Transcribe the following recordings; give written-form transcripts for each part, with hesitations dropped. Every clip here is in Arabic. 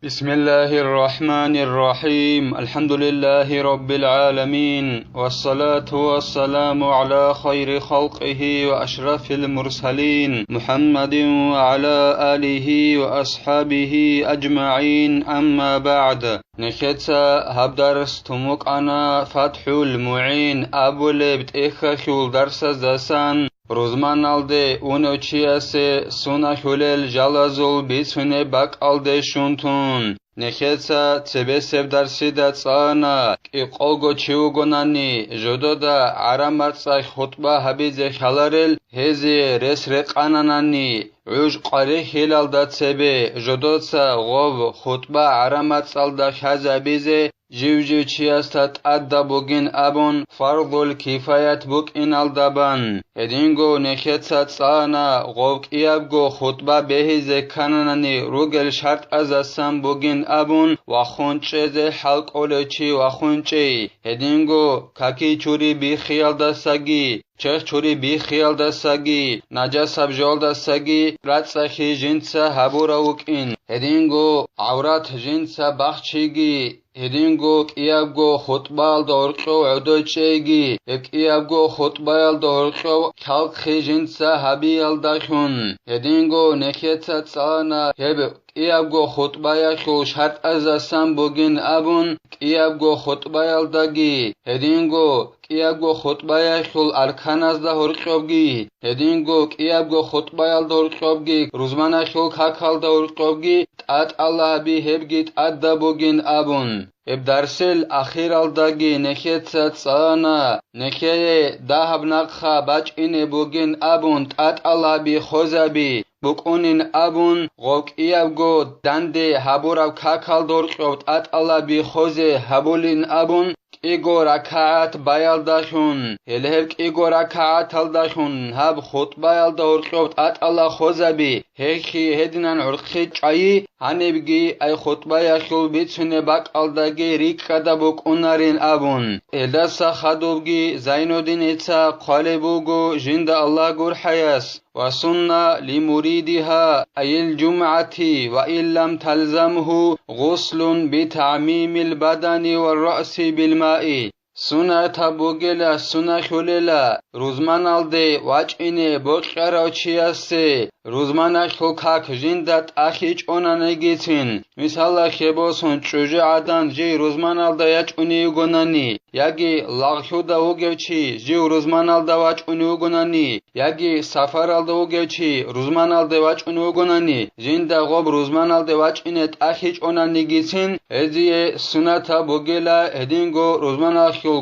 بسم الله الرحمن الرحيم. الحمد لله رب العالمين، والصلاة والسلام على خير خلقه وأشرف المرسلين محمد وعلى آله وأصحابه أجمعين. أما بعد، نكتا هبدرس تمك أنا فتح المعين أبو لبت إخشول درس زسان روزمانالده اونوچیاسه سونا خولل جالازول بیسونه باک آلده شونتون نخیلسا تبسب درسی دا تسانا کی قلگو چیو گنانی جدو دا عرامتسا خطبه حبیز خلارل هزی رس رقانانانی عوج قاری خلال دا تسبه جدو تسا غوب خطبه عرامتسال دا خزابیزه جیو چیاستت ادda bugün abun fardul kifayet buk inaldaban edingo neketsat sana govk iabgo khutba behize kananani rugel şart azasam bugün abun wa khuncheze halq olechi wa khunche edingo kaki churi bi khiyalda sagi چه چوری بی خیال دستگی نجاسب جال دستگی راتسخی جنسا هبوراوک این هدینگو عورت جنسا بخچیگی هدینگو کیابگو خطبال دورقو عدوچیگی کیابگو خطبال دورقو کلخی جنسا هبیال دخون هدینگو نکیتا تسانا هب کیابگو خطبایا خو شرط ازاسم بگین ابون کیابگو خطبال دگی هدینگو کیابگو خطبایا خو ارکاناز دا هرقوبگی هدینگو کیابگو خطبال دورقوبگی روزمانا خو کاکال دورقوبگی تات الله بی هبگیت ادda bugün abun اب درسل اخیر aldagi neketsat sana nekeye dahab naqha bach ine bugün abun tat Allah bi khozabi bukunin abun gok iabgo dande haburav kakal dorqot tat Allah bi khoze habulin abun Igor rakaat bayaldashun helhek igor rakaat aldashun hab khutbayal dorqot at Allah khozabi heki hedinan urqi chayi hanebgi ay khutbaya shul bitsune bak aldagi rikada buk unarin abun edasa khadobgi zainodin etsa qalebugo jinda Allah gur hayas وسنة لمريدها أي الجمعة وإن لم تلزمه غسل بتعميم البدن والرأس بالماء سنة بوغلا سنة خللا روزمان الده واجئنه بوغرا چیاسته روزمان خلقاک جندت اخیچ اونا نگیتین مثلا خباسون چوجه عدن جی روزمان الده یچ اونی گنانی یگی لاغشو ده وگوچی جی روزمان الده واج اونی گنانی یگی سفر الده وگوچی روزمان الده واج اونی گنانی جنده غب روزمان الده واج اینت اخیچ اونا نگیتین ازیه سنة بوغلا هدینگو روزمان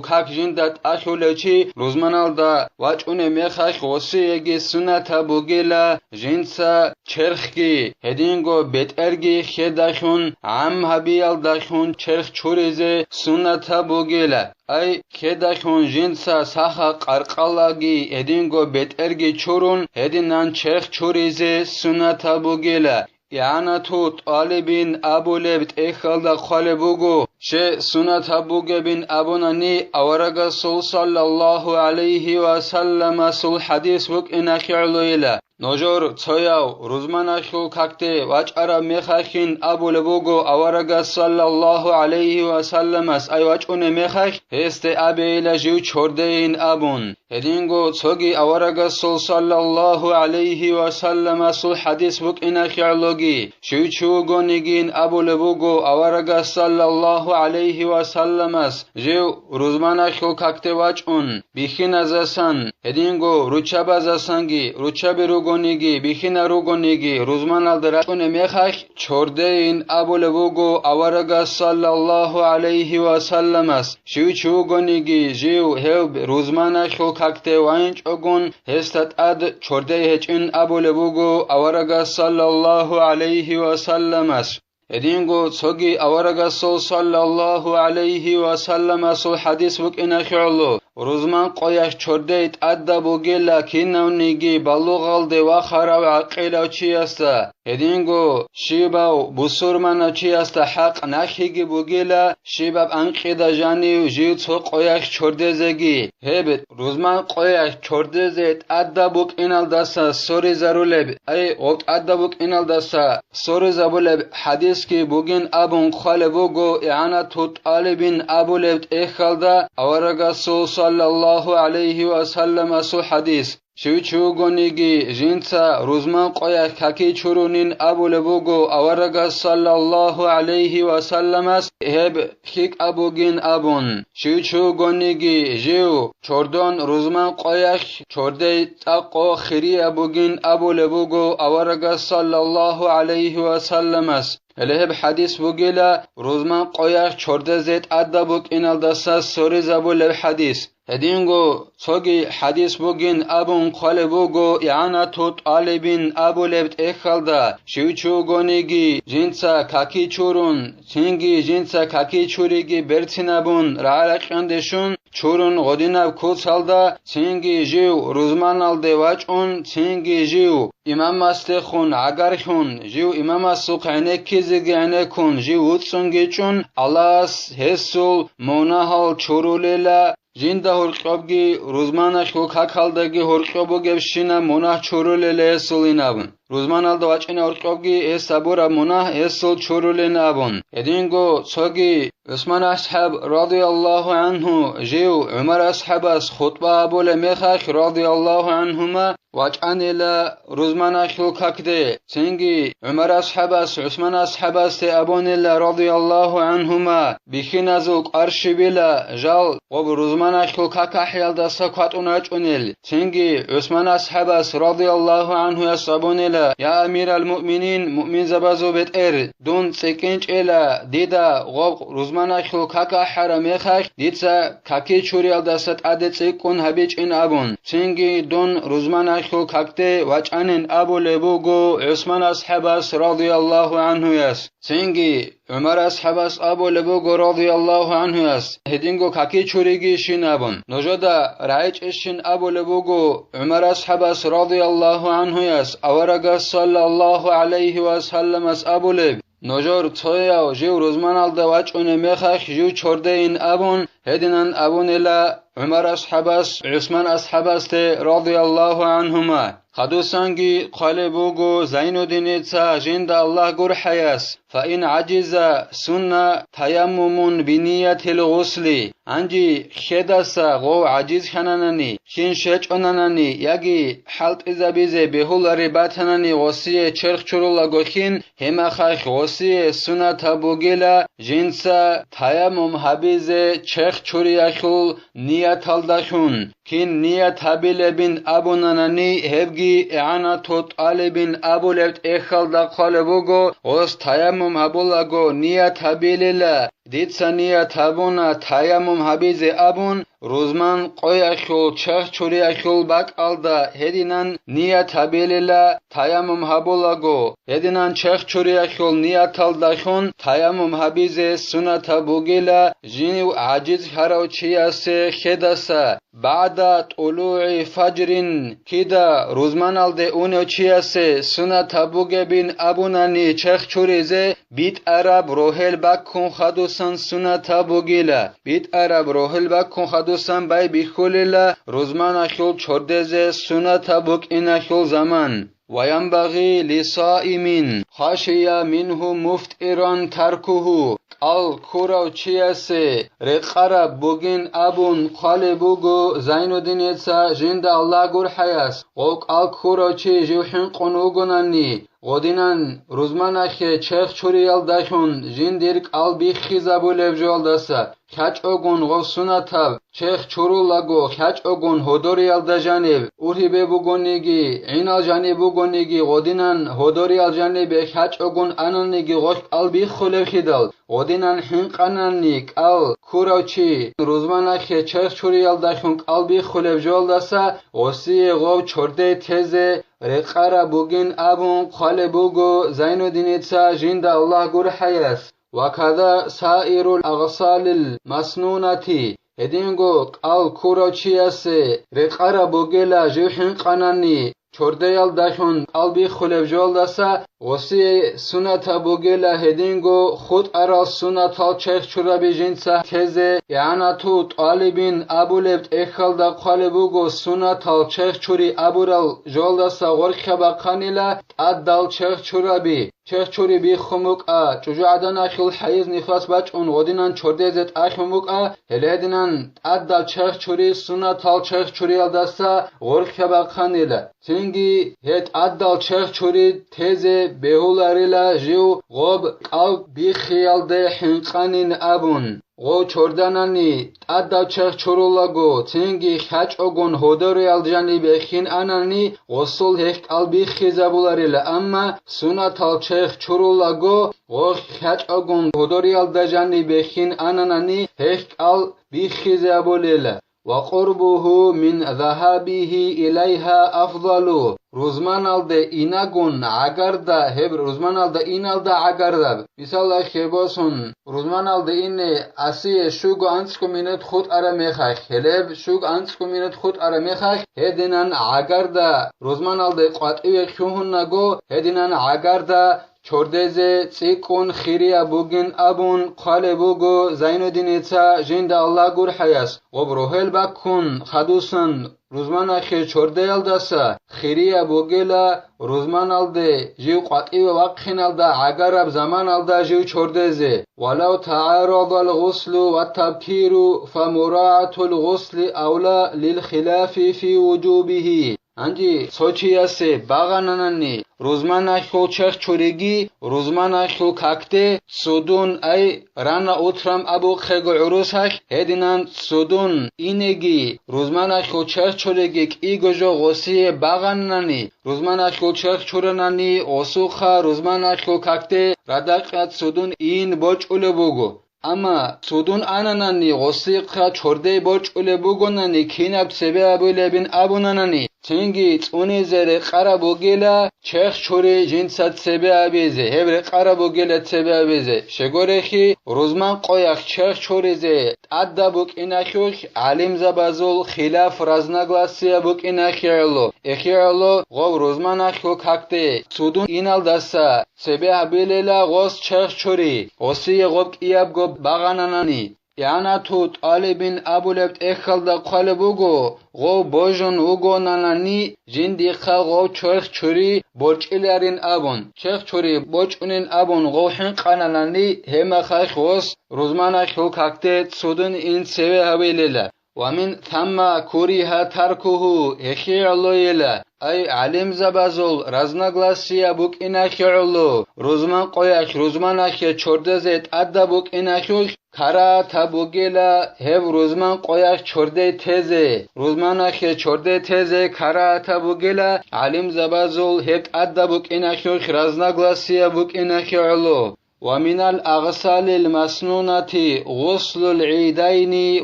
کاک جندت اخولچی روزمانالدا واچونه میخاش غوسیگی سنت بوگلا جنسا چرخگی هدینگو بیترگی خداشون عم هبیال داشون چرخ چوریزه سنت بوگلا ای خداشون جنسا ساخا قرقالاگی هدینگو بیترگی چورون هدینان چرخ چوریزه سنت بوگلا یعنی تو طالبین ابو لبت اخالد خالبوگو شه سنت بوگه بین ابونانی اورگا صلی الله علیه و سلم سل حدیث بک اینخی علویله نجار تایو روزمانشو ککته واجارا میخخین ابو لبوگو اورگا صلی الله علیه و سلم اس ای واجونه میخخ هست ابیل جو چورده این ابون هدینگو تسوگی اورگا صلی الله علیه و سلم سل حدیث بک اینخی علوگی شو گونگین ابو لبوگو اورگا صلی الله علیه و سلم اس جو روزمانشو ککته واجون بیخین ازسان هدینگو روچاب ازسانگی روچاب رو گونگی بیخینا رو گونگی روزمان الدراتون میخخ چورده این ابو لبوگو اورگا صلی الله علیه و سلم است شو گونگی جیو هیو روزمان شو ککته وینچ اگون هستت اد چورده هچ این ابو لبوگو اورگا صلی الله علیه و سلم است ادینگو تسوگی اورگا صلی الله علیه و سلم است حدیث بک اینخیالو روزمان قویش چردیت ادda بوگلا کینونیگی بلوغالده و خراب عقیلا چی است هدینگو شیباو بسورمانا چی است حق نخیگی بگیلا شیباب انقیدا جانیو جیو تو قویخ چردزگی هبت روزمان قویخ چردزت ادا بوک اینال دستا سوری زرولب ای اوت ادا بوک اینال دستا سوری زبولب حدیث کی بوگین ابون خال بوگو اعانا تو طالبین ابو لبت اخالدا اورگا صلی الله علیه و سلم سو حدیث شوچو گونیگی جینتا روزمان قویخ ککی چورونین ابو لبوگو اورگا صلی الله علیه و سلم است هب خیک ابوگین ابون شوچو گونیگی جیو چردون روزمان قویخ چرده تاقو خیری ابوگین ابو لبوگو اورگا صلی الله علیه و سلم است الهب حدیث بگیلا روزمان قویخ چرده زیت ادا بوک اینال دستا سوری زبول حدیث هدینگو سوگی حدیث بگین ابون قال بوگو اعانا تو طالبین ابو لبت اخالدا شوچو گونیگی جینسا کاکی چورون سینگی جینسا کاکی چوریگی برتینابون رعلقندشون چورون غدیناب کوتسالدا سینگی جیو روزمان الده واچون سینگی جیو امام مستخون عگرخون جیو امام السوق عنکی زگعنکون جیو وطسونگی چون الاس حسول موناهال چورولیلا جیندا هرقابگی روزمانش کو کاکالدگی هرقابو گبشینا موناه چورولله سولینابون روزمان الدا واچین هرقابگی اسابورا موناه اسول چورولینابون ادینگو سوگی عثمان اصحاب رضی الله عنه جیو عمر اصحاب اس خطبه ابول میخاک رضی الله عنهما واچان الى روزمان اخو کاکده سنگی عمر اصحاب اس عثمان اصحاب اس ابون الى رضی الله عنهما بخینازو قرش بلا جال و روزمان اخو کاکا حیال دستا کاتون اچونل سنگی عثمان اصحاب اس رضی الله عنه اس ابون الى یا امیر المؤمنین مؤمن زبازو بتر دون سکنج الى دیدا و روزمان اخو کاکا حرم خاک دیتسا کاکی چوریال دستت عدت کن هبیچ این ابون سنگی دون روزمان اخو کاکته واچانن ابو لبوگو عثمان اصحاب اس رضی الله عنه است سنگی عمر اصحاب اس ابو لبوگو رضی الله عنه است هدینگو کاکی چوریگی شین ابون نجدا رایچ اشین ابو لبوگو عمر اصحاب اس رضی الله عنه است اورگا صلی الله علیه و سلم اس ابو لب نجار تویا جو روزمان الدا واچونه میخخ جو چرده این ابون هدینن ابون الا عمر اصحاب اس عثمان اصحاب است رضی الله عنهما خدوسانگی قال بوگو زین الدین تا جند الله گر حیاس فإن عجز سنة تيمم بنية الغسل انجي خداسا غو عجز خنانني خين شچونانني يگي حلط اذا بيزه بهول رباتنني غسي چرخ چرولا گوخين هما خخ غسي سنة تبوگيلا جنسا تيمم حبيزه چرخ چوريخول نيت الدخون كين نيت حبيل بن ابونانني هبگي اعانا توت آل بن ابو لفت اخل دا قالبوگو غس تيمم حبولاگو نيت حبيللا دیتسا نیت هبونا تیمم حبیز ابون روزمان قویخول چخ چوریخول بک الدا هدینان نیت هبیللا تیمم هبولاگو هدینان چخ چوریخول نیت الدخون تیمم حبیز سنت بوگیلا جینو عجیز هراو چیاسه خداسا بعد طلوع فجرین کدا روزمان الده اونو چیاسه سنت بوگه بین ابونانی چخ چوریزه بیت عرب روحل بک کن خدوسان سنت بوگیلا بیت عرب روحل بک کن خدوسان بای بیخولیلا روزمان اخیل چردزه سنت بوگ این اخیل زمان وینبغی لصائمین خاشیا منه مفتئران ترکه الکورو چیاسه رقرا بوگین ابون قال بوگو زین الدین تا جند الله گر حیاس اوک الکورو چی جوحین قنوگونانی غدینان روزمان اخی چخ چوریال داشون جندیرک البی خیزا بولف جوال دستا خچ اوگون غفصونتاب چخ چورولagو خچ اوگون هدوریال دا جانب اوری ببوگونیگی اینال جانب بوگونیگی غدینان هدوریال جانب خچ اوگون انانیگی غفت البی خولف خیدال غدینان حنقانانیک ال کوراچی روزمان اخی چخ چوریال داشون البی خولف جوال دستا غسی غو چرده تزه رقرا بوگین ابون قال بوگو زین الدین تا جند الله گر حیاس وكذا سائر الأغسال المسنونة هدينغو قال كوروچياسه رقرا بوگلا جوحن قناني چردیال داشون قلبی خلب جال دسته وسی سنت بوگل هدینگو خود ارا سنت ها چخ چورا بیجینسه تزه یعنی تو طالبین ابولبت اخل دا قالبوگو سنت ها چخ چوری ابورال جال دسته غرخ بقانیله ادال چخ چورا بی چخ چوری بی خموک چجو عدن اخیل حیز نفاس بچ اون ودینان چرده زد اخموک هلیدینان ادال چخ چوری سنت ها چخ چوری ال دسته غرخ بقانیله تینگی هت ادال چخ چوری تزه بهولاريلا جيو غوب قلب بخيال ده حنقانين ابون غو چردنانی ادا چخ چرولاگو تنگی خچ اگون هداری الجانی بخین انانی غسل هک قلبی خیزابولاریلا اما سنت چخ چرولاگو غو خچ اگون هداری الجانی بخین انانی هک قلبی خیزابولیلا وقربه من ذهابه إليها أفضل روزمان aldı inagun agarda heb roزمان aldı inalda agarda misal khebosун roزمان aldı inne asiye şugu ansku minut khud ara mekhax heleb şug ansku minut khud ara mekhax hedinan agarda roزمان aldı qat'iye khun nago hedinan agarda چردزه تیکون خیریا بوگین ابون قاله بوگو زینودین ایتا جند الله گر حیاس و بروهل بکن خدوسن روزمان اخی چرده الدسا خیریا بوگیلا روزمان الده جیو قطعی و وقخین الده عگرب زمان الده جیو چردزه ولو تعارض الغسل و تبکیر فمراعة الغسل اولا للخلاف في وجوبه انجی سوچیاسه باغانانانی روزمان اخو چخ چورگی روزمان اخو کاکته سودون ای رانا اوترام ابو خگو عروسخ هدینان سودون اینگی روزمان اخو چخ چورگی ایگو جو غسی باغانانی روزمان اخو چخ چورنانی اوسوخا روزمان اخو کاکته ردقت سودون این بوچ اولو بوگو اما سودون آنانانی غسیقا چرده بوچ اولو بوگونانی کینب سبه ابولبین ابونانانی تنگی تونی زره قربو گیلا چخ چوری جنسات سبه ابیزه هبر قربو گیلا سبه ابیزه شگورخی روزمان قویخ چخ چوری زه ادا بوک ایناخیوخ علیم زبازول خلاف رزنگلاسی بوک ایناخیالو اخیالو غو روزمان اخیو ککته سودون اینال دستا سبه ابیلیلا غوز چخ چوری غوسی غوب ایاب گوب باغانانانی یعنی تو طالبین ابولبت اخل دا قالبوگو غو بوجون اوگو نانانی جندی خل غو چرخ چوری بوچیلارین ابون چرخ چوری بوچونین ابون غو حنق نانانی هم خخ وس روزمان خو ککته سودن این سوی هویلیلا ومن ثم كره تركه اخيالويلا اي علم زبازول رزنگلاسيا بوك اناخيالو روزمان قوياك روزمان اخي چردزت ادا بوك اناخيوخ کارا تبوگیلا هب روزمان قویاک چرده تزه روزمان اخی چرده تزه کارا تبوگیلا علم زبازول هب ادا بوك اناخيوخ رزنگلاسيا بوك اناخيالو ومن الأغسال المسنونة غسل العيدين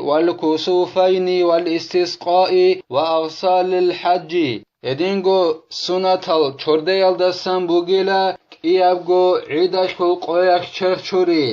والكسوفين والاستسقاء وأغسال الحج ادینگو سنتال چرده یلدستان بوگیلا ایابگو عیدشول قویاک چخ چوری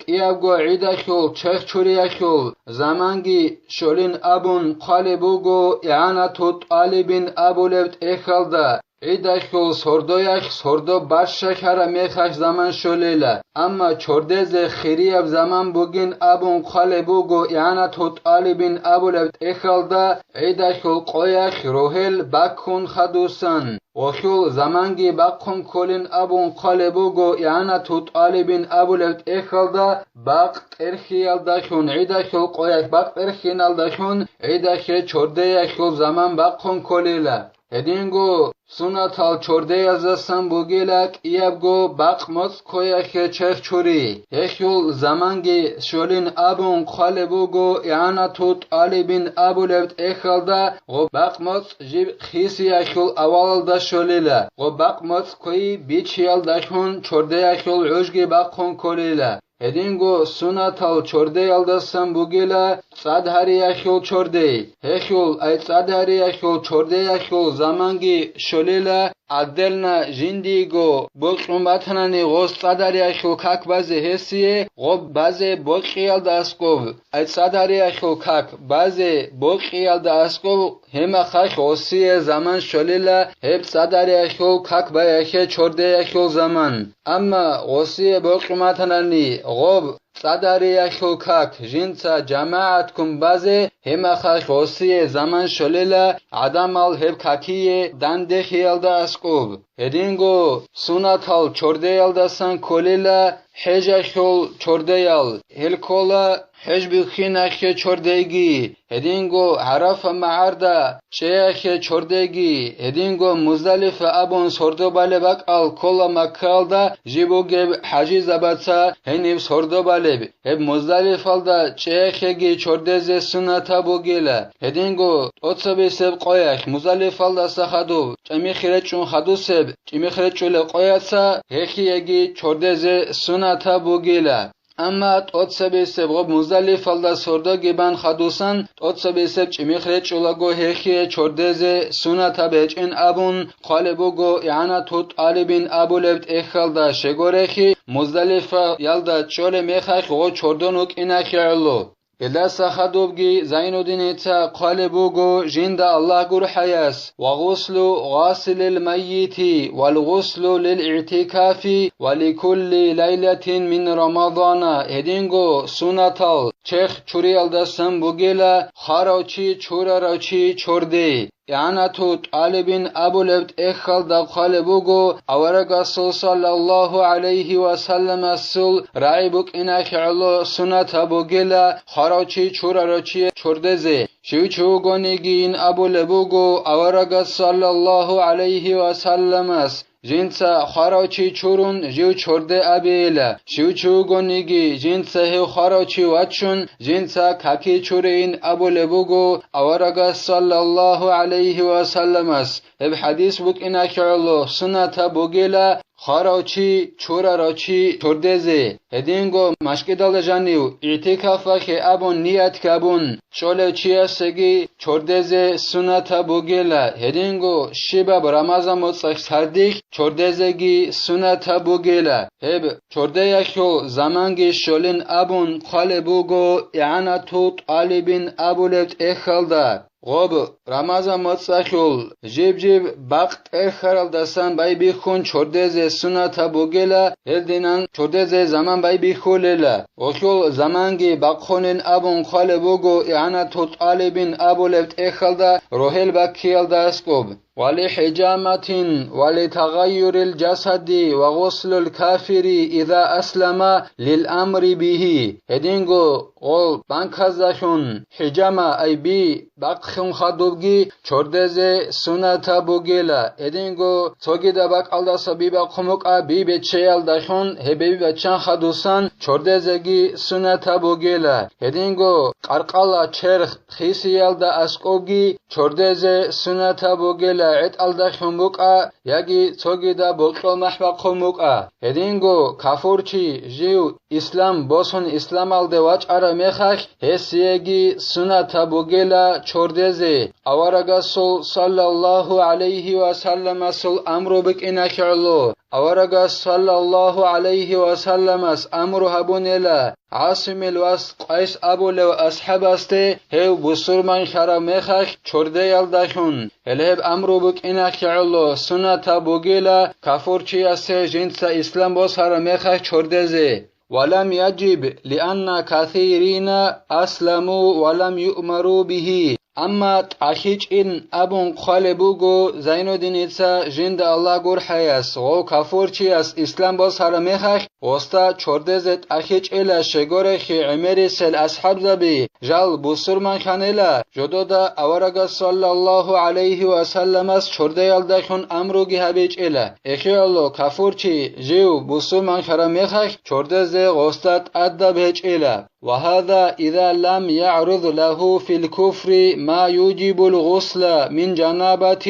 ایابگو عیدشول چخ چوری اخول زمانگی شولین ابون قالبوگو اعانتو طالبین ابولبت اخلده عیدشول سردویک سردو برشکر میخش زمان شولیلا اما چردز خیری اب زمان بوگین ابون قالبوگو اعانتو طالبین ابولبت اخلده عیدشول قویاک روحل بکن خدوسن وشول زمانگی بقون کلین ابون قالبوگو اعانتو طالبین ابولبت اخلده بق ترخیال داشون عیدشول قویاک بق ترخینال داشون عیدشول چرده یشول زمان بقون کلیلا ادینگو سنتال چرده یزدستان بوگیلک ایابگو بقمت کویک چخ چوری یشول زمانگی شولین ابون قالبوگو اعانتو طالبین ابولبت اخلده و بقمت جیب خیسی یشول اول دا شولیله و بقمت کوی بیچیال داشون چرده یشول عجگی بقون کلیله ادینگو سنتال چرده یلدستان بوگیلا صد هری یشول چرده هشول ای صد هری یشول چرده یشول زمانگی شولیلا عدلنا جندیگو بقیمتنانی غوز صدریخو کک بازه حسیه غب بازه بقیال داسکو ای صدریخو کک بازه بقیال داسکو همه خاک غوصیه زمان شلیلا هب صدریخو کک بایخه چردیخو زمان اما غوصیه بقیمتنانی غب صدریخو کک جنسا جماعت کن بازه همه خاک غوصیه زمان شلیلا عدمال هب ککیه دنده خیال داسکو هدینگو سوناتال چردیال دستان کلیلا حجشول چردیال هلکولا حجب خینخ چردگی هدینگو حرف معرده شیخ چردگی هدینگو مزدلف ابون سردو باله بقال کلا مکال دا جیبو گب حجی زبطا هنیب سردو باله هب مزدلف دا شیخگی چردز سنتا بوگیلا هدینگو اوتسبی سب قویخ مزدلف دا سخدو چمی خیرچون خدو سب چمی خیرچول قویتسا هخیگی چردز سنتا بوگیلا اما اوتسبی سب غب مزدلف دا سردا گبن خدوسن اوتسبی سب چمی خیرچولا گو هخی چردز سنتا بچن ابون قالبو گو یعنی توت آلبین ابو لبت اخل دا شگورخی مزدلف یلدا چول میخخ غو چردونوک اینخی علو إلا سخدوبجي زين الدين إتا قالبوجو جند الله جور حياس وغسل غاسل الميت والغسل للاعتكاف ولكل ليلة من رمضان هدينجو سنتال چخ چوريال دستن بوگيلا خاروچي چوراروچي چوردي يعني توت طالبين أبو لبت إخل دا قالبوجو أورغا صلى الله عليه وسلم السل رعيبك إنك علو سنة بوگيلا خاروچي چوراروچي چوردزي شو گونگين أبو لبوگو أورغا صلى الله عليه وسلم السل جنسا خاروچی چورون جو چورده ابیلا شو گونگی جنسا هی خاروچی وچون جنسا ککی چورین ابو لبوگو اورگا صلی الله علیه و سلم است اب حدیث بک اینک الله سنتا بوگیلا خاروچی چوراروچی چوردزه هدینگو مشکدال جانیو اعتکافا که ابون نیت کبون شوله چیه سگی چوردزه سنتا بوگیلا هدینگو شیبه برامازم مصخ سردیک چوردزگی سنتا بوگیلا هب چورده یکو زمانگی شولین ابون قالبوگو یعنی توت آلیبین ابو لبت اخلده غب رمضان متصخول جیب بقت اخرال دستان بای بیخون چردز سنتا بوگیلا هلدینان چردز زمان بای بیخولیلا وخول زمانگی بقخونین ابون قالبوگو یعنی توت آلیبین ابو لبت اخلده روحل بکیل دستگوب ولحجامة ولتغير الجسد وغسل الكافر إذا أسلم للأمر به هدينغو غول بانكازاخون حجامة أي بي باقخون خدوبگي چوردزه سنتا بوگيلا هدينغو توگي دا باق alda sabiba قموك بي بچيال داخون هبي بچان خدوسان چوردزگي سنتا بوگيلا هدينغو قرقالا چرخ خيسيال دا اسقوگي چوردزه سنتا بوگيلا عت alda خموكا ياگي توگي دا بوقل محبا قموكا هدينغو كافورچي جيو اسلام بوسون اسلام alda واچ ارا ميخاك هسيگي سنتا بوگيلا چوردزه اورگا صلى الله عليه وسلم سل امرو بك انك علو اورگا صلى الله عليه وسلم اس امرو هبونيلا عاصم الوس قيس ابو لو اصحاب استه هو بسرمان خرا مخخ چورده يلدخون هلب امرو بك انك علو سنتا بوگيلا كافورچي اس جنس اسلام بوس خرا مخخ چوردزه ولم يجب لأن كثيرين أسلموا ولم يؤمروا به اما تاخیچ این ابون قالبوگو زین الدین ایتسا جند الله گور حیاس و کافورچی از اسلام باز هرمیخ وستا چوردزت اخیچ اله شگورخی عمری سل اصحاب زبی جال بوسرمان خانیلا جدودا اورگا صلی الله علیه و سلم از چورده یلدخون امروگی هبیچ اله اخی الله کافورچی جیو بوسرمان هرمیخ چوردزه وستات ادبهچ اله وهذا إذا لم يعرض له في الكفر ما يوجب الغسل من جنابة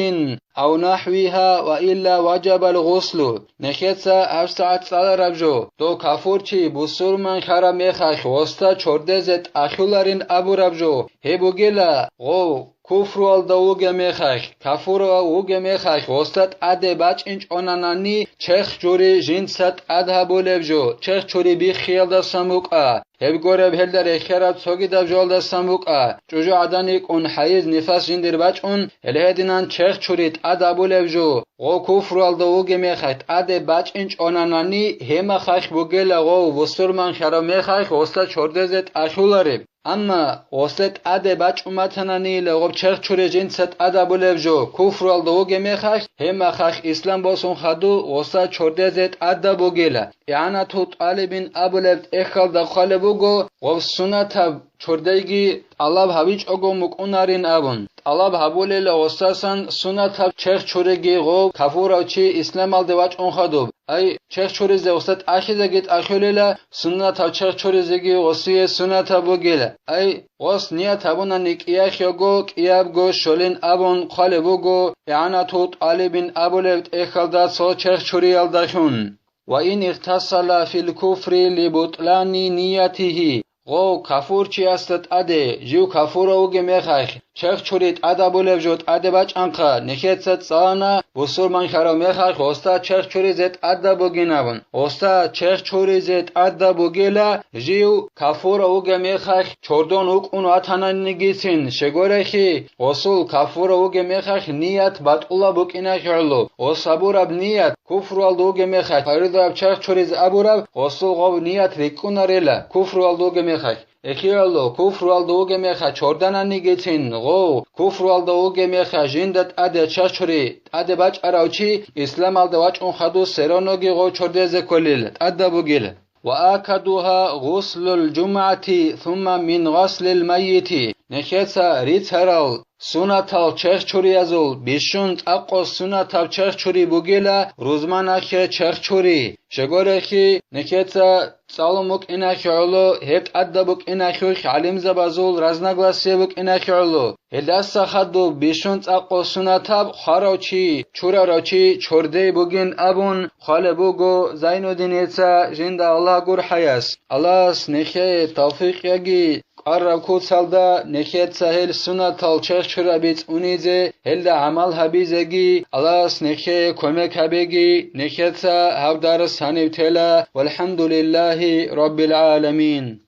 أو نحوها وإلا وجب الغسل نخيتسا أفسعت سال ربجو دو كافورچي بسور من خرم يخخ وستا چوردزت أخولارين أبو ربجو هبوگيلا غو كفر والدوغ ميخاخ كفر وغ ميخاخ وستات أدي باچ إنج أوناناني چخ جوري جنسات أدها بولبجو چخ جوري بي خيال دا سموقا هبگوره بهلدر خیرات سوگی دب جول دستم بوکا جوجو عدانیک اون حیز نفاس جندر باچ اون الهدینان چخ چورید ادابو لبجو غو کفر والدو گمیخایت اده باچ انچ اونانانی هما خایخ بوگل غو وسترمان خرا میخایخ وستا چورده زد اشولاره اما وسط اده باچ اومتنانی لغوب چخ چوری جنست ادابو لبجو کفر والدو گمیخایخ هما خایخ اسلام باسون خدو وستا چورده زد ادابو گله یعنی تو طالبین ابو لبت اخال دخال بوگو و سنت چردگی طلب هویج اگو مکنارین ابون طلب هبول لوستاسن سنت چخ چورگی غو کفورا چی اسلام الدواج اون خدوب ای چخ چورز وسط اخیزگیت اخیلیلا سنت چخ چورزگی وسی سنت بوگیلا ای وس نیت ابون نیکیاخ یگو کیاب گو شولین ابون خال بوگو یعنی تو طالبین ابو لبت اخال دا سو چخ چوری الدخون وإن اغتسل في الكفر لبطلان نيته غو كفور چي استت اده جو كفور اوگه ميخاخ چخ چوريت اده بولب جوت اده باچ انقا نخيت ست سانا بسور من خرا ميخاخ وستا چخ چوري زت اده بوگينابن وستا چخ چوري زت اده بوگيلا جو كفور اوگه ميخاخ چوردون اوگ اون اتانان نگيسين شگورخي وصول كفور اوگه ميخاخ نيت بطولا بوگيناخ علو وصبورب نيت كفر والدوگه ميخاخ خيرداب چخ چوري ز ابورب وصول غو نيت ريكوناريلا كفر والدوگه ميخاخ اخيالو كفر والدوگه ميخا چوردنان نگيتين غو كفر والدوگه ميخا جندت اده چخ چوري اده باچ اراوچي اسلام الدواچ اون خدو سرانوگي غو چورده ز كليل اده بوگيل وآكدوها غسل الجمعة ثم من غسل الميت نخيصا ريتهرال سنتال چخ چوری ازول بیشوند اقو سنتال چخ چوری بوگیلا روزماناخه چخ چوری شگورخی نکیتا سالموک ایناخی علو هت ادبوک ایناخی علم زبازول رزنگلاسی بوک ایناخی علو هدستا خدو بیشوند اقو سنتال خاروچی چورا روچی چورده بوگین ابون خاله بوگو زینو دینیتا جند الله گر حیاس الله نخی توفیق یگی قرب كود سالدا نخيت سهل سنة چخ چرابيت اونيزه هل دا عمل هبيزگي الله نخي كومك هبيگي نخيت سا هودار سانيو تلا والحمد لله رب العالمين.